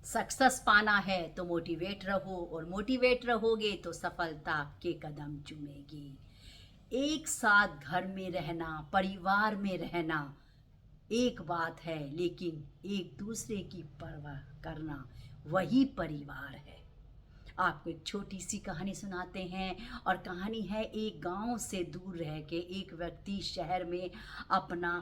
Success पाना है तो मोटिवेट रहो, और मोटिवेट रहोगे तो सफलता के कदम चूमेगी। एक साथ घर में रहना, परिवार में रहना एक बात है, लेकिन एक दूसरे की परवाह करना वही परिवार है। आपको एक छोटी सी कहानी सुनाते हैं, और कहानी है एक गांव से दूर रह के एक व्यक्ति शहर में अपना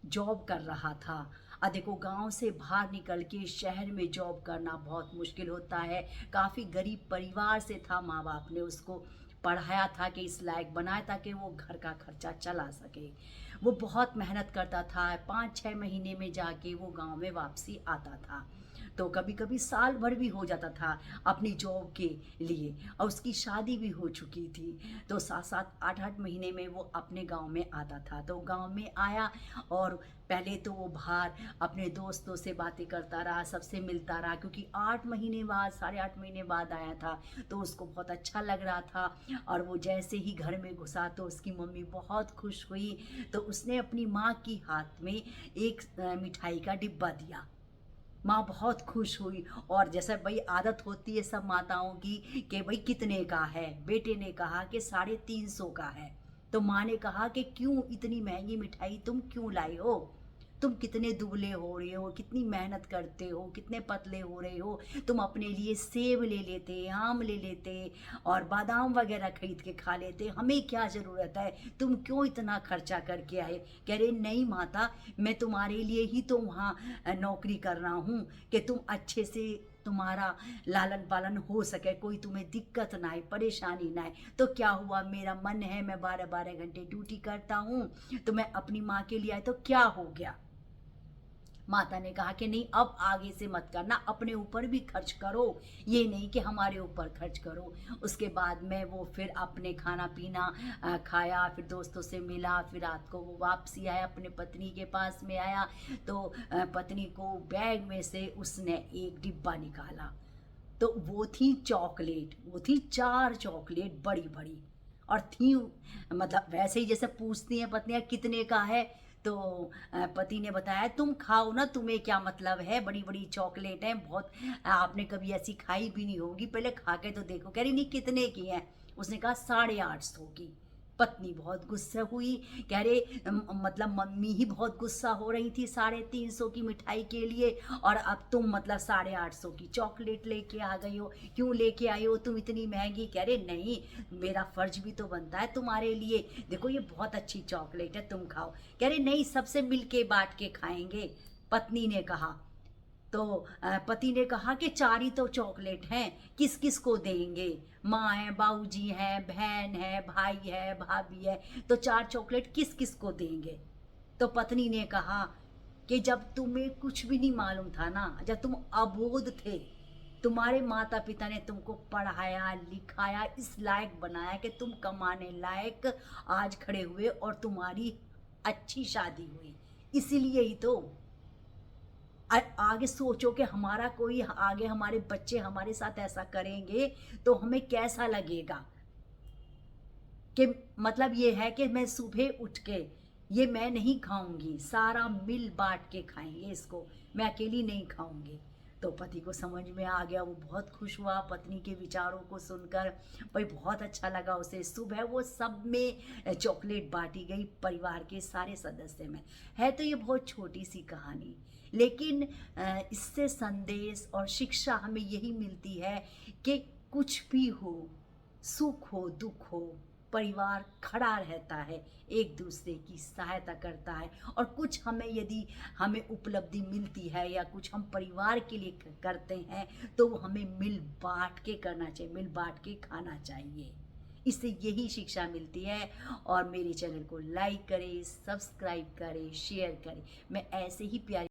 जॉब कर रहा था। देखो, गांव से बाहर निकल के शहर में जॉब करना बहुत मुश्किल होता है। काफ़ी गरीब परिवार से था, माँ बाप ने उसको पढ़ाया था कि इस लायक बनाया ताकि वो घर का खर्चा चला सके। वो बहुत मेहनत करता था, 5-6 महीने में जाके वो गांव में वापसी आता था। तो कभी कभी साल भर भी हो जाता था अपनी जॉब के लिए, और उसकी शादी भी हो चुकी थी। तो 7-7 8-8 महीने में वो अपने गांव में आता था। तो गांव में आया, और पहले तो वो बाहर अपने दोस्तों से बातें करता रहा, सबसे मिलता रहा, क्योंकि 8 महीने बाद, 8.5 महीने बाद आया था। तो उसको बहुत अच्छा लग रहा था। और वो जैसे ही घर में घुसा तो उसकी मम्मी बहुत खुश हुई। तो उसने अपनी माँ की हाथ में एक मिठाई का डिब्बा दिया। माँ बहुत खुश हुई, और जैसे भाई आदत होती है सब माताओं की कि भाई कितने का है। बेटे ने कहा कि 350 का है। तो माँ ने कहा कि क्यों इतनी महंगी मिठाई तुम क्यों लाई हो? तुम कितने दुबले हो रहे हो, कितनी मेहनत करते हो, कितने पतले हो रहे हो। तुम अपने लिए सेब ले लेते, आम ले लेते, और बादाम वगैरह खरीद के खा लेते, हमें क्या ज़रूरत है, तुम क्यों इतना खर्चा करके आए? कह रहे नहीं माता, मैं तुम्हारे लिए ही तो वहाँ नौकरी कर रहा हूँ कि तुम अच्छे से तुम्हारा लालन पालन हो सके, कोई तुम्हें दिक्कत ना आए, परेशानी ना आए। तो क्या हुआ, मेरा मन है, मैं 12-12 घंटे ड्यूटी करता हूँ, तो मैं अपनी माँ के लिए आए तो क्या हो गया? माता ने कहा कि नहीं, अब आगे से मत करना, अपने ऊपर भी खर्च करो, ये नहीं कि हमारे ऊपर खर्च करो। उसके बाद में वो फिर अपने खाना पीना खाया, फिर दोस्तों से मिला, फिर रात को वो वापसी आया, अपने पत्नी के पास में आया। तो पत्नी को बैग में से उसने एक डिब्बा निकाला। तो वो थी चॉकलेट, वो थी 4 चॉकलेट बड़ी बड़ी, और थी मतलब वैसे ही जैसे पूछती हैं पत्नियां कितने का है। तो पति ने बताया तुम खाओ ना, तुम्हें क्या मतलब है, बड़ी बड़ी चॉकलेट है, बहुत आपने कभी ऐसी खाई भी नहीं होगी, पहले खा के तो देखो। कह रही नहीं, कितने की है? उसने कहा 850 की। पत्नी बहुत गुस्सा हुई, कह रहे मतलब मम्मी ही बहुत गुस्सा हो रही थी 350 की मिठाई के लिए, और अब तुम मतलब 850 की चॉकलेट लेके आ गई हो, क्यों लेके आई हो तुम इतनी महंगी? कह रहे नहीं, मेरा फर्ज भी तो बनता है तुम्हारे लिए, देखो ये बहुत अच्छी चॉकलेट है, तुम खाओ। कह रहे नहीं, सबसे मिलके बांट के खाएंगे, पत्नी ने कहा। तो पति ने कहा कि 4 ही तो चॉकलेट हैं, किस किस को देंगे? माँ है, बाबूजी है, बहन है, भाई है, भाभी है, तो 4 चॉकलेट किस किस को देंगे? तो पत्नी ने कहा कि जब तुम्हें कुछ भी नहीं मालूम था ना, जब तुम अबोध थे, तुम्हारे माता पिता ने तुमको पढ़ाया लिखाया, इस लायक बनाया कि तुम कमाने लायक आज खड़े हुए, और तुम्हारी अच्छी शादी हुई। इसीलिए ही तो आगे सोचो कि हमारा कोई आगे, हमारे बच्चे हमारे साथ ऐसा करेंगे तो हमें कैसा लगेगा। कि मतलब ये है कि मैं सुबह उठ के ये मैं नहीं खाऊंगी, सारा मिल बांट के खाएंगे इसको, मैं अकेली नहीं खाऊंगी। तो पति को समझ में आ गया, वो बहुत खुश हुआ पत्नी के विचारों को सुनकर। भाई बहुत अच्छा लगा उसे। सुबह वो सब में चॉकलेट बांटी गई परिवार के सारे सदस्य में। है तो ये बहुत छोटी सी कहानी, लेकिन इससे संदेश और शिक्षा हमें यही मिलती है कि कुछ भी हो, सुख हो दुख हो, परिवार खड़ा रहता है, एक दूसरे की सहायता करता है। और कुछ हमें यदि हमें उपलब्धि मिलती है या कुछ हम परिवार के लिए करते हैं, तो हमें मिल बांट के करना चाहिए, मिल बांट के खाना चाहिए। इससे यही शिक्षा मिलती है। और मेरे चैनल को लाइक करें, सब्सक्राइब करें, शेयर करें। मैं ऐसे ही प्यारी